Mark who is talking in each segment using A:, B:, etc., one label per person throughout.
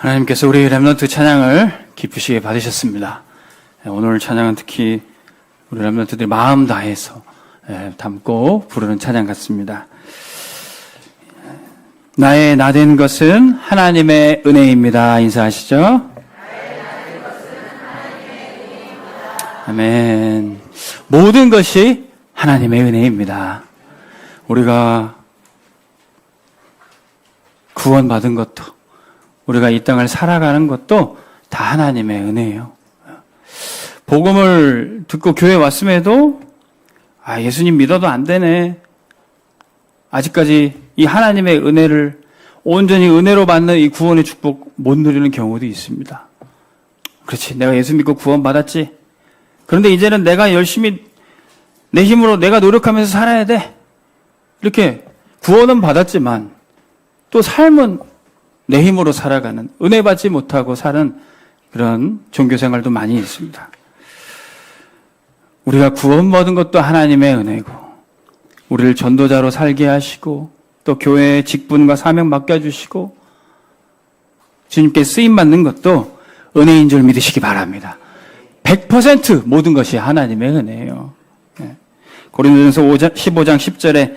A: 하나님께서 우리 렘넌트 찬양을 기쁘시게 받으셨습니다. 오늘 찬양은 특히 우리 렘넌트들이 마음 다해서 담고 부르는 찬양 같습니다. 나의 나된 것은 하나님의 은혜입니다. 인사하시죠. 아멘. 모든 것이 하나님의 은혜입니다. 우리가 구원받은 것도, 우리가 이 땅을 살아가는 것도 다 하나님의 은혜예요. 복음을 듣고 교회에 왔음에도 예수님 믿어도 안 되네. 아직까지 이 하나님의 은혜를 온전히 은혜로 받는 이 구원의 축복 못 누리는 경우도 있습니다. 그렇지, 내가 예수 믿고 구원받았지. 그런데 이제는 내가 열심히 내 힘으로 내가 노력하면서 살아야 돼. 이렇게 구원은 받았지만 또 삶은 내 힘으로 살아가는, 은혜 받지 못하고 사는 그런 종교생활도 많이 있습니다. 우리가 구원받은 것도 하나님의 은혜고, 우리를 전도자로 살게 하시고, 또 교회의 직분과 사명 맡겨주시고, 주님께 쓰임받는 것도 은혜인 줄 믿으시기 바랍니다. 100% 모든 것이 하나님의 은혜예요. 고린도전서 15장 10절에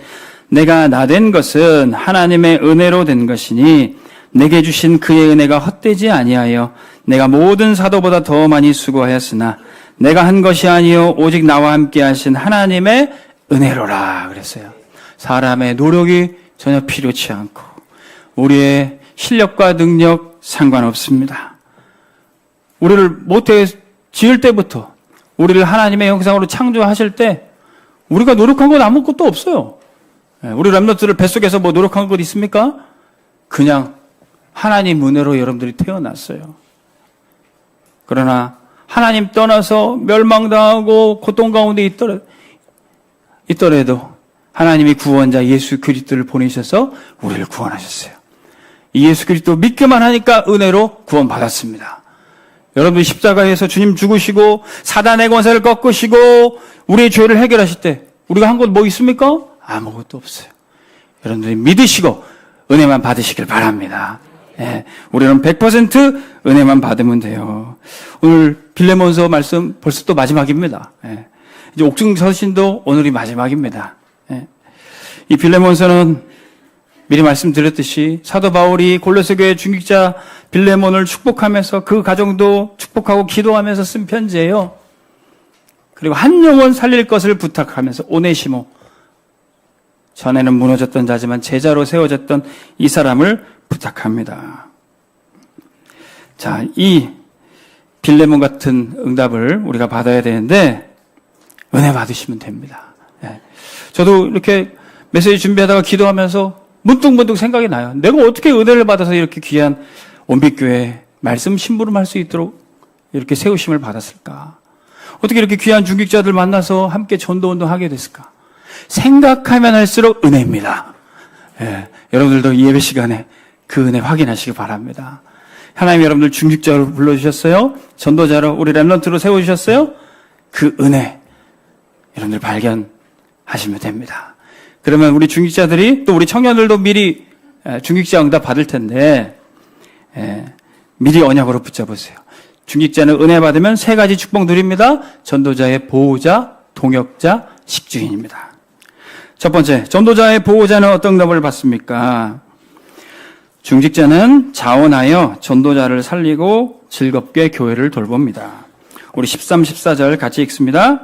A: 내가 나된 것은 하나님의 은혜로 된 것이니 내게 주신 그의 은혜가 헛되지 아니하여 내가 모든 사도보다 더 많이 수고하였으나 내가 한 것이 아니요 오직 나와 함께 하신 하나님의 은혜로라 그랬어요. 사람의 노력이 전혀 필요치 않고 우리의 실력과 능력 상관없습니다. 우리를 모태 지을 때부터 우리를 하나님의 형상으로 창조하실 때 우리가 노력한 건 아무것도 없어요. 우리 렘넌트들 뱃속에서 뭐 노력한 것 있습니까? 그냥 하나님 은혜로 여러분들이 태어났어요. 그러나 하나님 떠나서 멸망당하고 고통 가운데 있더라도 하나님이 구원자 예수 그리스도를 보내셔서 우리를 구원하셨어요. 이 예수 그리스도 믿기만 하니까 은혜로 구원받았습니다. 여러분들 십자가에서 주님 죽으시고 사단의 권세를 꺾으시고 우리의 죄를 해결하실 때 우리가 한 것 뭐 있습니까? 아무것도 없어요. 여러분들이 믿으시고 은혜만 받으시길 바랍니다. 우리는 100% 은혜만 받으면 돼요. 오늘 빌레몬서 말씀 벌써 또 마지막입니다. 이제 옥중서신도 오늘이 마지막입니다. 이 빌레몬서는 미리 말씀드렸듯이 사도 바울이 골로새 교회 중직자 빌레몬을 축복하면서 그 가정도 축복하고 기도하면서 쓴 편지예요. 그리고 한 영혼 살릴 것을 부탁하면서 오네시모, 전에는 무너졌던 자지만 제자로 세워졌던 이 사람을 부탁합니다. 자, 이 빌레몬 같은 응답을 우리가 받아야 되는데 은혜 받으시면 됩니다. 저도 이렇게 메시지 준비하다가 기도하면서 문득문득 생각이 나요. 내가 어떻게 은혜를 받아서 이렇게 귀한 온빛교회 말씀 심부름할 수 있도록 이렇게 세우심을 받았을까? 어떻게 이렇게 귀한 중직자들 만나서 함께 전도운동 하게 됐을까? 생각하면 할수록 은혜입니다. 여러분들도 이 예배 시간에 그 은혜 확인하시기 바랍니다. 하나님 여러분들 중직자로 불러주셨어요. 전도자로 우리 렘넌트로 세워주셨어요. 그 은혜 여러분들 발견하시면 됩니다. 그러면 우리 중직자들이 또 우리 청년들도 미리 중직자 응답 받을 텐데 미리 언약으로 붙잡으세요. 중직자는 은혜 받으면 3가지 축복 누립니다. 전도자의 보호자, 동역자, 식주인입니다. 첫 번째, 전도자의 보호자는 어떤 응답을 받습니까? 중직자는 자원하여 전도자를 살리고 즐겁게 교회를 돌봅니다. 우리 13, 14절 같이 읽습니다.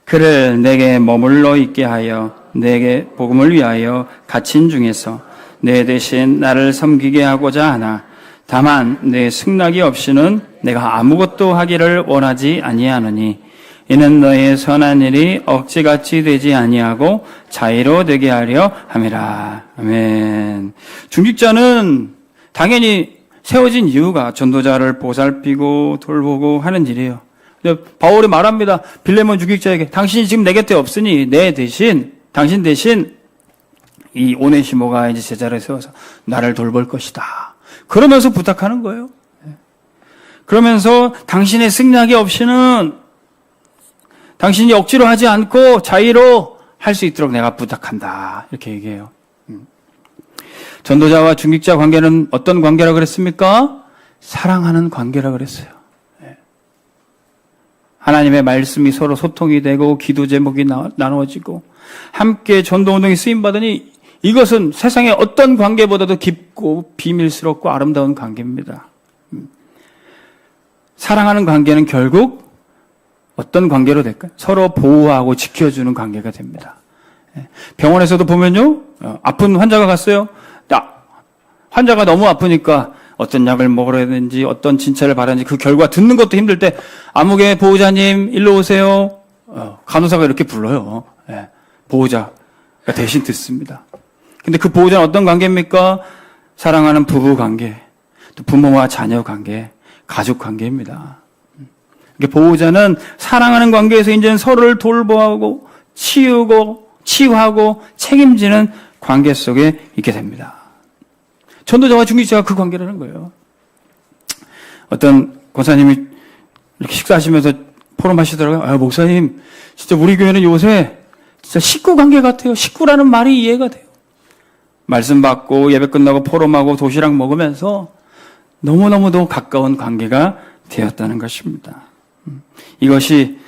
A: 그를 내게 머물러 있게 하여 내게 복음을 위하여 갇힌 중에서 내 대신 나를 섬기게 하고자 하나 다만 내 승낙이 없이는 내가 아무것도 하기를 원하지 아니하노니 이는 너의 선한 일이 억지같이 되지 아니하고 자의로 되게 하려 함이라. 아멘. 중직자는 당연히 세워진 이유가 전도자를 보살피고 돌보고 하는 일이에요. 바울이 말합니다. 빌레몬 중직자에게 당신이 지금 내 곁에 없으니 내 대신 당신 대신 이 오네시모가 이제 제자를 세워서 나를 돌볼 것이다. 그러면서 부탁하는 거예요. 그러면서 당신의 승낙이 없이는 당신이 억지로 하지 않고 자의로 할 수 있도록 내가 부탁한다. 이렇게 얘기해요. 전도자와 중직자 관계는 어떤 관계라고 그랬습니까? 사랑하는 관계라 그랬어요. 하나님의 말씀이 서로 소통이 되고 기도 제목이 나누어지고 함께 전도운동에 쓰임받으니 이것은 세상의 어떤 관계보다도 깊고 비밀스럽고 아름다운 관계입니다. 사랑하는 관계는 결국 어떤 관계로 될까요? 서로 보호하고 지켜주는 관계가 됩니다. 병원에서도 보면요, 아픈 환자가 갔어요. 환자가 너무 아프니까 어떤 약을 먹어야 되는지 어떤 진찰을 받았는지 그 결과 듣는 것도 힘들 때 아무개 보호자님 일로 오세요. 간호사가 이렇게 불러요. 보호자가 대신 듣습니다. 근데 그 보호자는 어떤 관계입니까? 사랑하는 부부 관계, 또 부모와 자녀 관계, 가족 관계입니다. 보호자는 사랑하는 관계에서 이제는 서로를 돌보고 치유하고 책임지는 관계 속에 있게 됩니다. 전도자와 중직자가 그 관계라는 거예요. 어떤 권사님이 이렇게 식사하시면서 포럼하시더라고요. 목사님, 진짜 우리 교회는 요새 진짜 식구 관계 같아요. 식구라는 말이 이해가 돼요. 말씀 받고 예배 끝나고 포럼하고 도시락 먹으면서 너무너무도 가까운 관계가 되었다는 것입니다. 이것이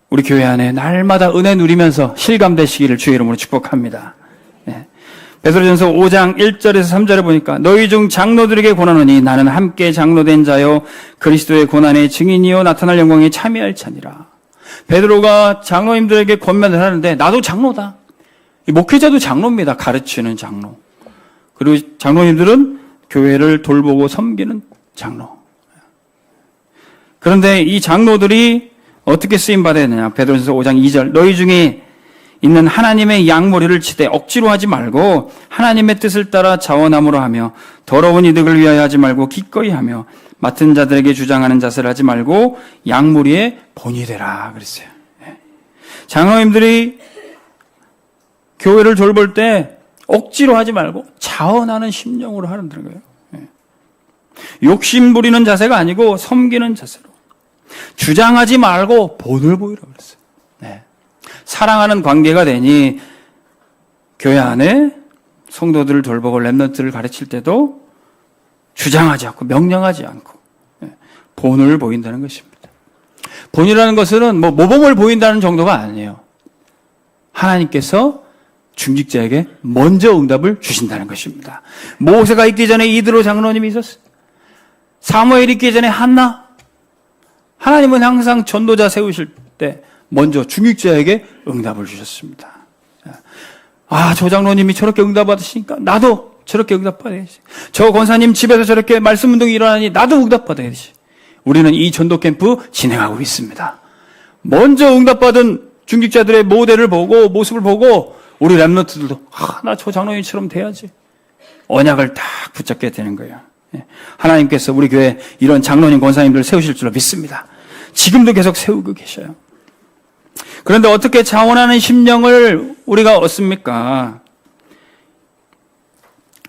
A: 우리 교회 안에 날마다 은혜 누리면서 실감되시기를 주의 이름으로 축복합니다. 베드로전서 5장 1절에서 3절에 보니까 너희 중 장로들에게 권하노니 나는 함께 장로된 자요 그리스도의 고난의 증인이요 나타날 영광에 참여할 자니라. 베드로가 장로님들에게 권면을 하는데 나도 장로다. 목회자도 장로입니다. 가르치는 장로. 그리고 장로님들은 교회를 돌보고 섬기는 장로. 그런데 이 장로들이 어떻게 쓰임받아야 되느냐. 베드로전서 5장 2절 너희 중에 있는 하나님의 양머리를 치되 억지로 하지 말고 하나님의 뜻을 따라 자원함으로 하며 더러운 이득을 위하여 하지 말고 기꺼이 하며 맡은 자들에게 주장하는 자세를 하지 말고 양머리의 본이 되라 그랬어요. 장로님들이 교회를 돌볼 때 억지로 하지 말고 자원하는 심령으로 하는 거예요. 욕심 부리는 자세가 아니고 섬기는 자세로 주장하지 말고 본을 보이라고 그랬어요. 사랑하는 관계가 되니 교회 안에 성도들을 돌보고 렘넌트를 가르칠 때도 주장하지 않고 명령하지 않고 본을 보인다는 것입니다. 본이라는 것은 모범을 보인다는 정도가 아니에요. 하나님께서 중직자에게 먼저 응답을 주신다는 것입니다. 모세가 있기 전에 이드로 장로님이 있었어요. 사무엘이 있기 전에 한나. 하나님은 항상 전도자 세우실 때 먼저 중직자에게 응답을 주셨습니다. 저 장로님이 저렇게 응답받으시니까 나도 저렇게 응답받아야지. 저 권사님 집에서 저렇게 말씀 운동이 일어나니 나도 응답받아야지. 우리는 이 전도 캠프 진행하고 있습니다. 먼저 응답받은 중직자들의 모델을 보고 모습을 보고 우리 렘넌트들도 나 저 장로님처럼 돼야지. 언약을 딱 붙잡게 되는 거예요. 하나님께서 우리 교회에 이런 장로님 권사님들을 세우실 줄로 믿습니다. 지금도 계속 세우고 계셔요. 그런데 어떻게 자원하는 심령을 우리가 얻습니까?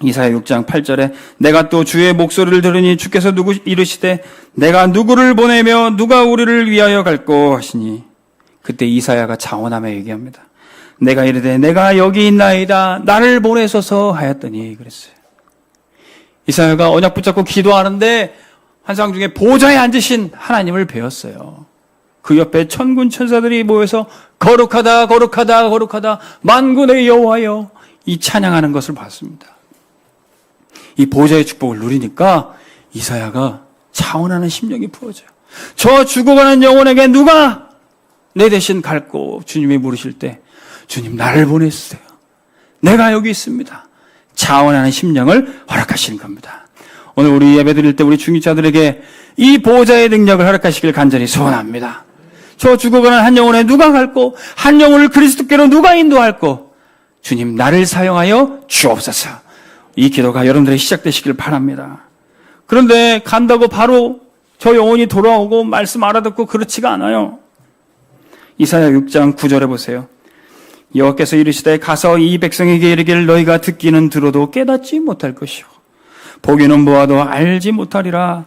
A: 이사야 6장 8절에 내가 또 주의 목소리를 들으니 주께서 이르시되 내가 누구를 보내며 누가 우리를 위하여 갈꼬 하시니 그때 이사야가 자원하며 얘기합니다. 내가 이르되 내가 여기 있나이다 나를 보내소서 하였더니 그랬어요. 이사야가 언약 붙잡고 기도하는데 환상 중에 보좌에 앉으신 하나님을 배웠어요. 그 옆에 천군 천사들이 모여서 거룩하다 거룩하다 거룩하다 만군의 여호와여 이 찬양하는 것을 봤습니다. 이 보좌의 축복을 누리니까 이사야가 자원하는 심령이 부어져요. 저 죽어가는 영혼에게 누가 내 대신 갈고 주님이 물으실 때 주님 나를 보내주세요. 내가 여기 있습니다. 자원하는 심령을 허락하시는 겁니다. 오늘 우리 예배 드릴 때 우리 중직자들에게 이 보좌의 능력을 허락하시길 간절히 소원합니다. 저 죽어가는 한 영혼에 누가 갈고 한 영혼을 그리스도께로 누가 인도할고 주님 나를 사용하여 주옵소서. 이 기도가 여러분들의 시작되시길 바랍니다. 그런데 간다고 바로 저 영혼이 돌아오고 말씀 알아듣고 그렇지가 않아요. 이사야 6장 9절에 보세요. 여호와께서 이르시되 가서 이 백성에게 이르기를 너희가 듣기는 들어도 깨닫지 못할 것이요 보기는 보아도 알지 못하리라.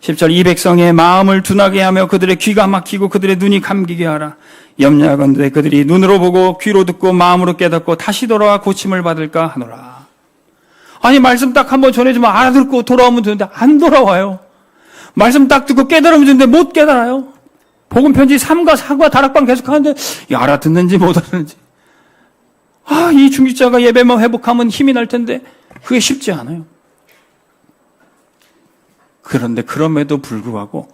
A: 10절 이 백성의 마음을 둔하게 하며 그들의 귀가 막히고 그들의 눈이 감기게 하라. 염려하건대 그들이 눈으로 보고 귀로 듣고 마음으로 깨닫고 다시 돌아와 고침을 받을까 하노라. 아니, 말씀 딱 한번 전해주면 알아듣고 돌아오면 되는데 안 돌아와요. 말씀 딱 듣고 깨달으면 되는데 못 깨달아요. 복음 편지 3과 4과 다락방 계속 하는데 알아듣는지 못 알아듣는지. 이 중직자가 예배만 회복하면 힘이 날 텐데 그게 쉽지 않아요. 그런데 그럼에도 불구하고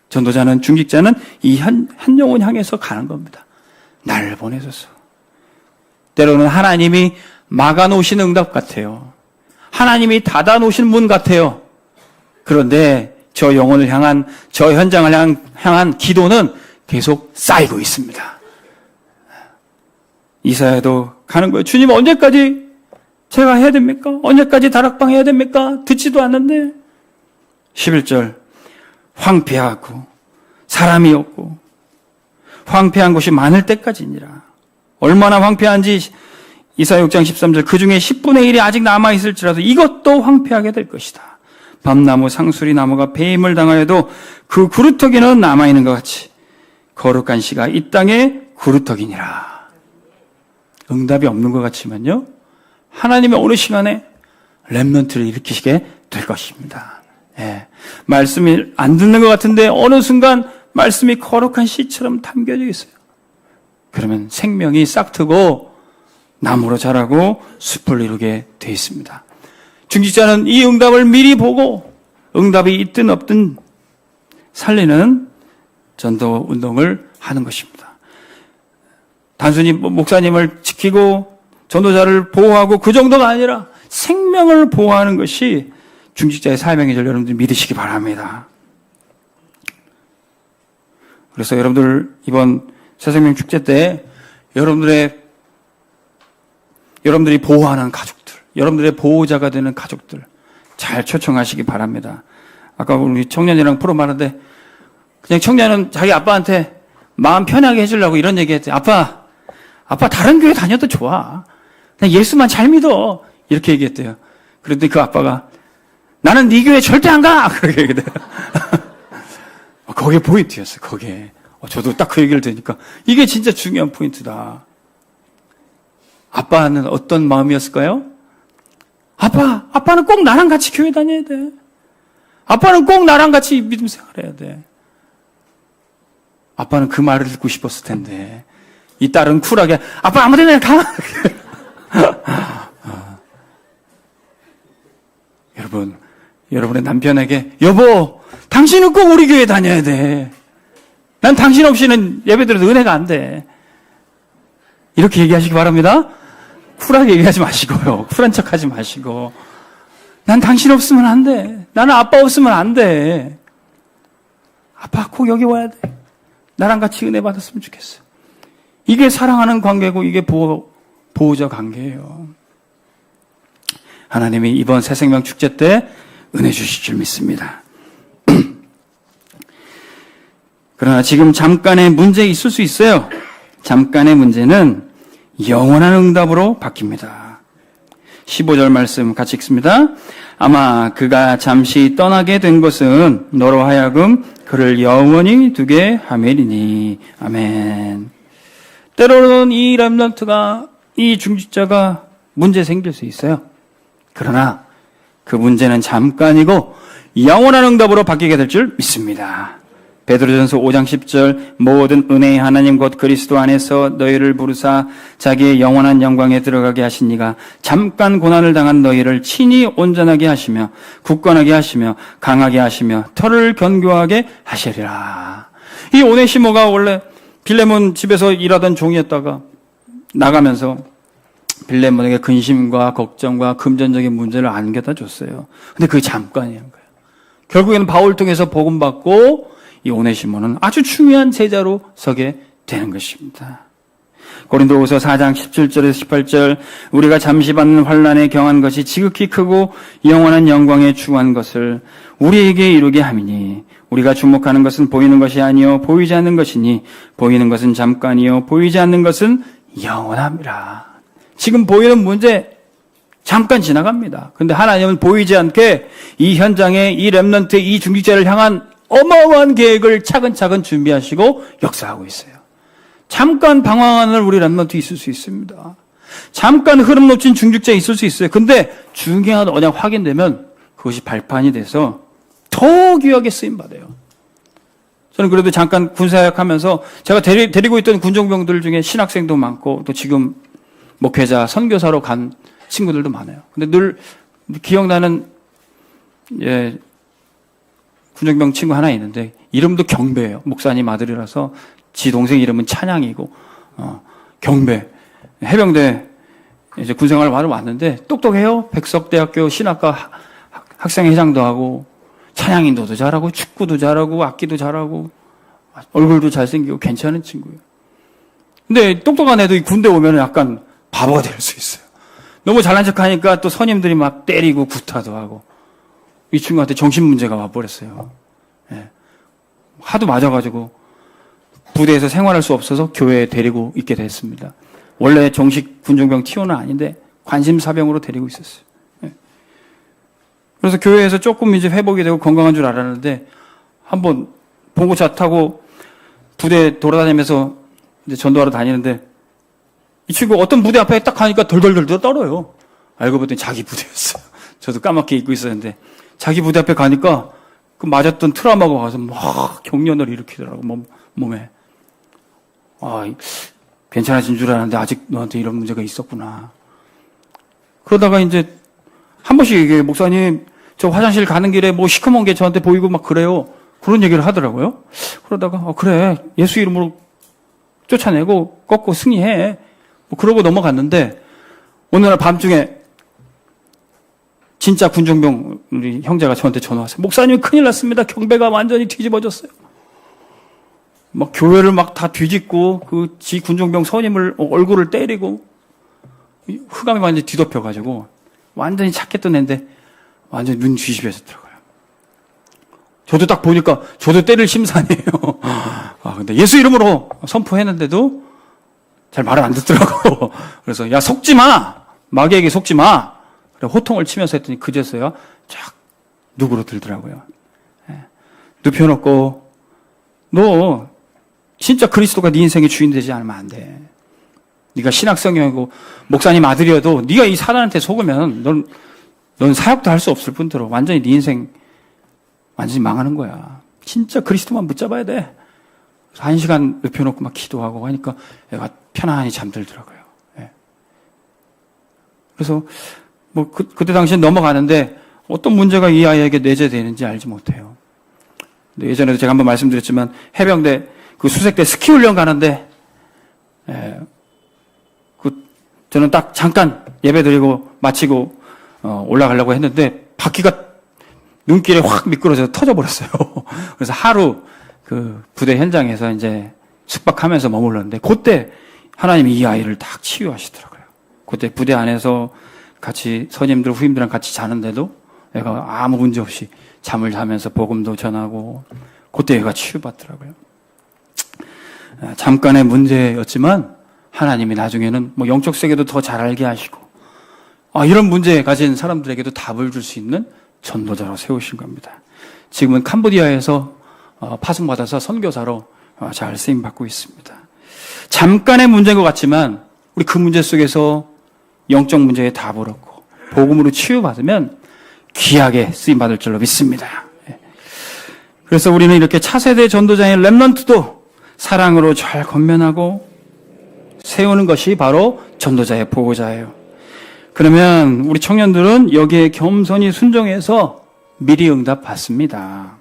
A: 전도자는, 중직자는 이 한 영혼 향해서 가는 겁니다. 나를 보내소서. 때로는 하나님이 막아놓으신 응답 같아요. 하나님이 닫아놓으신 문 같아요. 그런데 저 영혼을 향한, 저 현장을 향한 기도는 계속 쌓이고 있습니다. 이사야도 가는 거예요. 주님, 언제까지 제가 해야 됩니까? 언제까지 다락방 해야 됩니까? 듣지도 않는데. 11절, 황폐하고 사람이 없고 황폐한 곳이 많을 때까지니라. 얼마나 황폐한지 이사야 6장 13절, 그 중에 10분의 1이 아직 남아있을지라도 이것도 황폐하게 될 것이다. 밤나무, 상수리 나무가 배임을 당하여도 그 구루터기는 남아있는 것 같이 거룩한 씨가 이 땅에 구루터기니라. 응답이 없는 것 같지만요, 하나님의 어느 시간에 렘넌트를 일으키시게 될 것입니다. 예. 말씀이 안 듣는 것 같은데 어느 순간 말씀이 거룩한 씨처럼 담겨져 있어요. 그러면 생명이 싹트고 나무로 자라고 숲을 이루게 돼 있습니다. 중직자는 이 응답을 미리 보고 응답이 있든 없든 살리는 전도 운동을 하는 것입니다. 단순히 목사님을 지키고 전도자를 보호하고 그 정도가 아니라 생명을 보호하는 것이 중직자의 사명인 줄 여러분들 믿으시기 바랍니다. 그래서 여러분들 이번 새생명 축제 때 여러분들이 보호하는 가족들, 여러분들의 보호자가 되는 가족들 잘 초청하시기 바랍니다. 아까 우리 청년이랑 프로 말하는데 그냥 청년은 자기 아빠한테 마음 편하게 해주려고 이런 얘기했대. 아빠 다른 교회 다녀도 좋아. 그냥 예수만 잘 믿어. 이렇게 얘기했대요. 그런데 그 아빠가 나는 네 교회 절대 안 가! 그렇게 얘기해요. 거기에 포인트였어요, 거기에. 저도 딱 그 얘기를 들으니까 이게 진짜 중요한 포인트다. 아빠는 어떤 마음이었을까요? 아빠는 꼭 나랑 같이 교회 다녀야 돼. 아빠는 꼭 나랑 같이 믿음 생활해야 돼. 아빠는 그 말을 듣고 싶었을 텐데 이 딸은 쿨하게 아빠 아무 데나 가! 여러분의 남편에게 여보, 당신은 꼭 우리 교회 다녀야 돼. 난 당신 없이는 예배드려도 은혜가 안 돼. 이렇게 얘기하시기 바랍니다. 쿨하게 얘기하지 마시고요. 쿨한 척 하지 마시고. 난 당신 없으면 안 돼. 나는 아빠 없으면 안 돼. 아빠 꼭 여기 와야 돼. 나랑 같이 은혜 받았으면 좋겠어. 이게 사랑하는 관계고 이게 보호자 관계예요. 하나님이 이번 새생명 축제 때 은혜 주실 줄 믿습니다. 그러나 지금 잠깐의 문제 있을 수 있어요. 잠깐의 문제는 영원한 응답으로 바뀝니다. 15절 말씀 같이 읽습니다. 아마 그가 잠시 떠나게 된 것은 너로 하여금 그를 영원히 두게 하매리니. 아멘. 때로는 이 렘넌트가, 이 중직자가 문제 생길 수 있어요. 그러나 그 문제는 잠깐이고 영원한 응답으로 바뀌게 될 줄 믿습니다. 베드로전서 5장 10절, 모든 은혜의 하나님 곧 그리스도 안에서 너희를 부르사 자기의 영원한 영광에 들어가게 하시니가 잠깐 고난을 당한 너희를 친히 온전하게 하시며 굳건하게 하시며 강하게 하시며 털을 견고하게 하시리라. 이 오네시모가 원래 빌레몬 집에서 일하던 종이었다가 나가면서 빌레몬에게 근심과 걱정과 금전적인 문제를 안겨다 줬어요. 근데 그게 잠깐이란 거예요. 결국에는 바울 통해서 복음 받고 이 오네시모는 아주 중요한 제자로 서게 되는 것입니다. 고린도후서 4장 17절에서 18절, 우리가 잠시 받는 환난에 경한 것이 지극히 크고 영원한 영광에 추구한 것을 우리에게 이루게 함이니 우리가 주목하는 것은 보이는 것이 아니요 보이지 않는 것이니 보이는 것은 잠깐이요 보이지 않는 것은 영원함이라. 지금 보이는 문제 잠깐 지나갑니다. 그런데 하나님은 보이지 않게 이 현장에 이 렘넌트의 이 중직자를 향한 어마어마한 계획을 차근차근 준비하시고 역사하고 있어요. 잠깐 방황하는 우리 렘넌트 있을 수 있습니다. 잠깐 흐름 놓친 중직자에 있을 수 있어요. 근데 중요한 언약 확인되면 그것이 발판이 돼서 더 귀하게 쓰임받아요. 저는 그래도 잠깐 군사역하면서 제가 데리고 있던 군종병들 중에 신학생도 많고 또 지금 목회자, 선교사로 간 친구들도 많아요. 근데 늘 기억나는 군종병 친구 하나 있는데 이름도 경배예요. 목사님 아들이라서 지 동생 이름은 찬양이고 경배. 해병대 이제 군생활을 하러 왔는데 똑똑해요. 백석대학교 신학과 학생회장도 하고 찬양인도도 잘하고 축구도 잘하고 악기도 잘하고 얼굴도 잘생기고 괜찮은 친구예요. 근데 똑똑한 애도 이 군대 오면 약간 바보가 될 수 있어요. 너무 잘난 척하니까 또 선임들이 막 때리고 구타도 하고 이 친구한테 정신 문제가 와버렸어요. 예. 하도 맞아가지고 부대에서 생활할 수 없어서 교회에 데리고 있게 됐습니다. 원래 정식 군종병 티오는 아닌데 관심사병으로 데리고 있었어요. 예. 그래서 교회에서 조금 이제 회복이 되고 건강한 줄 알았는데 한번 봉고차 타고 부대 돌아다니면서 이제 전도하러 다니는데 이 친구 어떤 부대 앞에 딱 가니까 덜덜덜 떨어요. 알고 봤더니 자기 부대였어요. 저도 까맣게 잊고 있었는데 자기 부대 앞에 가니까 그 맞았던 트라우마가 와서 막 경련을 일으키더라고 몸에. 괜찮아진 줄 알았는데 아직 너한테 이런 문제가 있었구나. 그러다가 이제 한 번씩 얘기해요. 목사님 저 화장실 가는 길에 뭐 시커먼 게 저한테 보이고 막 그래요. 그런 얘기를 하더라고요. 그러다가 그래 예수 이름으로 쫓아내고 꺾고 승리해. 뭐 그러고 넘어갔는데 어느 날 밤중에 진짜 군종병 우리 형제가 저한테 전화 왔어요. 목사님 큰일 났습니다. 경배가 완전히 뒤집어졌어요. 막 교회를 막 다 뒤집고 그 지 군종병 선임을 얼굴을 때리고 흑암이 완전히 뒤덮여가지고 완전히 착했던 애인데 완전히 눈 뒤집어졌더라고요. 저도 딱 보니까 저도 때릴 심산이에요. 근데 예수 이름으로 선포했는데도 잘 말을 안 듣더라고. 그래서 야 속지 마. 마귀에게 속지 마. 그래 호통을 치면서 했더니 그제서야 쫙 누그러들더라고요. 눕혀놓고 너 진짜 그리스도가 네 인생의 주인 되지 않으면 안 돼. 네가 신학성경이고 목사님 아들이어도 네가 이 사단한테 속으면 넌 사역도 할 수 없을 뿐더러 완전히 네 인생 완전히 망하는 거야. 진짜 그리스도만 붙잡아야 돼. 1시간 눕혀놓고 막 기도하고 하니까 애가 편안히 잠들더라고요. 예. 그래서 뭐 그때 당시엔 넘어가는데 어떤 문제가 이 아이에게 내재되는지 알지 못해요. 근데 예전에도 제가 한번 말씀드렸지만 해병대 그 수색대 스키 훈련 가는데 저는 딱 잠깐 예배드리고 마치고 올라가려고 했는데 바퀴가 눈길에 확 미끄러져서 터져버렸어요. 그래서 하루 그 부대 현장에서 이제 숙박하면서 머물렀는데 그때 하나님이 이 아이를 딱 치유하시더라고요. 그때 부대 안에서 같이 선임들 후임들이랑 같이 자는데도 애가 아무 문제 없이 잠을 자면서 복음도 전하고 그때 애가 치유받더라고요. 잠깐의 문제였지만 하나님이 나중에는 뭐 영적 세계도 더 잘 알게 하시고 이런 문제 가진 사람들에게도 답을 줄 수 있는 전도자로 세우신 겁니다. 지금은 캄보디아에서 파송받아서 선교사로 잘 쓰임받고 있습니다. 잠깐의 문제인 것 같지만 우리 그 문제 속에서 영적 문제에 답을 얻고 복음으로 치유받으면 귀하게 쓰임받을 줄로 믿습니다. 그래서 우리는 이렇게 차세대 전도자인 렘넌트도 사랑으로 잘 건면하고 세우는 것이 바로 전도자의 보호자예요. 그러면 우리 청년들은 여기에 겸손히 순종해서 미리 응답 받습니다.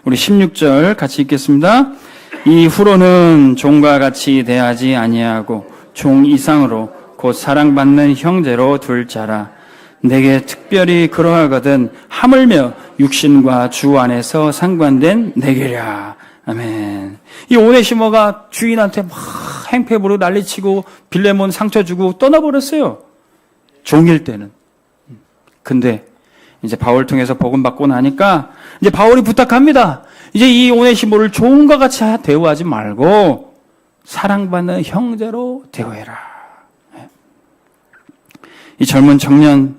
A: 우리 16절 같이 읽겠습니다. 이후로는 종과 같이 대하지 아니하고 종 이상으로 곧 사랑받는 형제로 둘 자라. 내게 특별히 그러하거든 하물며 육신과 주 안에서 상관된 내게랴. 아멘. 이 오네시모가 주인한테 막 행패부로 난리치고 빌레몬 상처 주고 떠나버렸어요. 종일 때는. 근데 이제 바울 통해서 복음 받고 나니까 이제 바울이 부탁합니다. 이제 이 오네시모를 종과 같이 대우하지 말고 사랑받는 형제로 대우해라. 이 젊은 청년